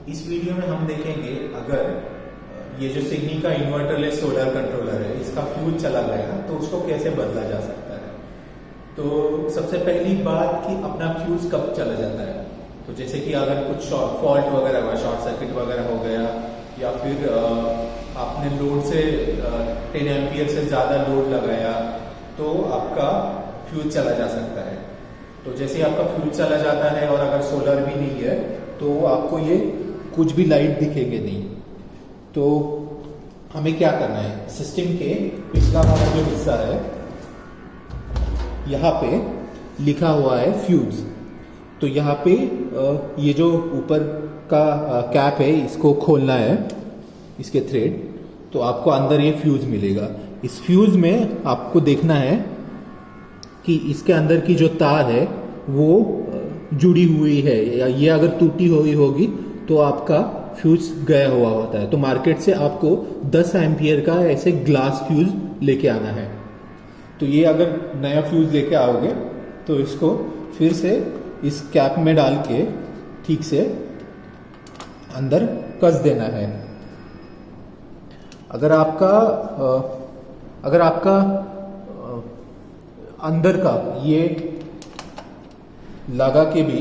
इस वीडियो में हम देखेंगे अगर ये जो सिग्नी का इन्वर्टरलेस सोलर कंट्रोलर है इसका फ्यूज चला गया तो उसको कैसे बदला जा सकता है। तो सबसे पहली बात कि अपना फ्यूज कब चला जाता है। तो जैसे कि अगर कुछ फॉल्ट वगैरह हुआ, शॉर्ट सर्किट वगैरह हो गया, या फिर आपने लोड से 10 एम्पियर से ज़्यादा लोड लगाया तो आपका फ्यूज चला जा सकता है। तो जैसे आपका फ्यूज चला जाता है और अगर सोलर भी नहीं है तो आपको ये कुछ भी लाइट दिखेंगे नहीं। तो हमें क्या करना है, सिस्टम के पिछला वाला जो हिस्सा है यहाँ पे लिखा हुआ है फ्यूज। तो यहाँ पे ये जो ऊपर का कैप है इसको खोलना है, इसके थ्रेड, तो आपको अंदर ये फ्यूज मिलेगा। इस फ्यूज में आपको देखना है कि इसके अंदर की जो तार है वो जुड़ी हुई है, या ये अगर टूटी हुई होगी तो आपका फ्यूज गया हुआ होता है। तो मार्केट से आपको 10 एम्पियर का ऐसे ग्लास फ्यूज लेके आना है। तो ये अगर नया फ्यूज लेके आओगे तो इसको फिर से इस कैप में डाल के ठीक से अंदर कस देना है। अगर आपका अंदर का ये लगा के भी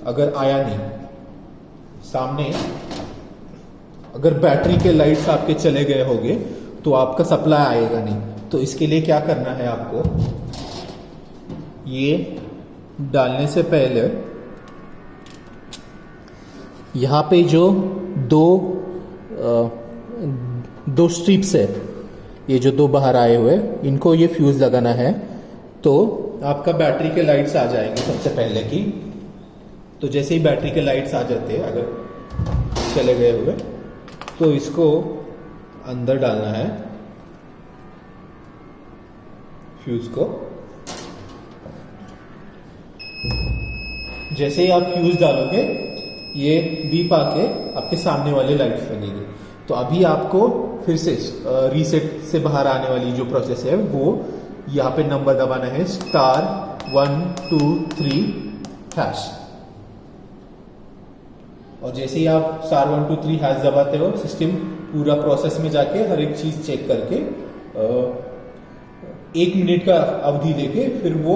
अगर आया नहीं, सामने अगर बैटरी के लाइट्स आपके चले गए होंगे तो आपका सप्लाई आएगा नहीं। तो इसके लिए क्या करना है, आपको ये डालने से पहले यहाँ पे जो दो स्ट्रिप्स है, ये जो दो बाहर आए हुए, इनको ये फ्यूज लगाना है। तो आपका बैटरी के लाइट्स आ जाएंगे सबसे पहले की। तो जैसे ही बैटरी के लाइट्स आ जाते हैं अगर चले गए हुए तो इसको अंदर डालना है फ्यूज को। जैसे ही आप फ्यूज डालोगे ये बीप आके आपके सामने वाले लाइट्स लगेगी। तो अभी आपको फिर से रीसेट से बाहर आने वाली जो प्रोसेस है वो यहाँ पे नंबर दबाना है *123#। और जैसे ही आप *123# दबाते हो सिस्टम पूरा प्रोसेस में जाके हर एक चीज चेक करके 1 मिनट का अवधि देके फिर वो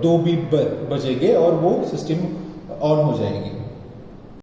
2 बीप बजेंगे और वो सिस्टम ऑन हो जाएगी।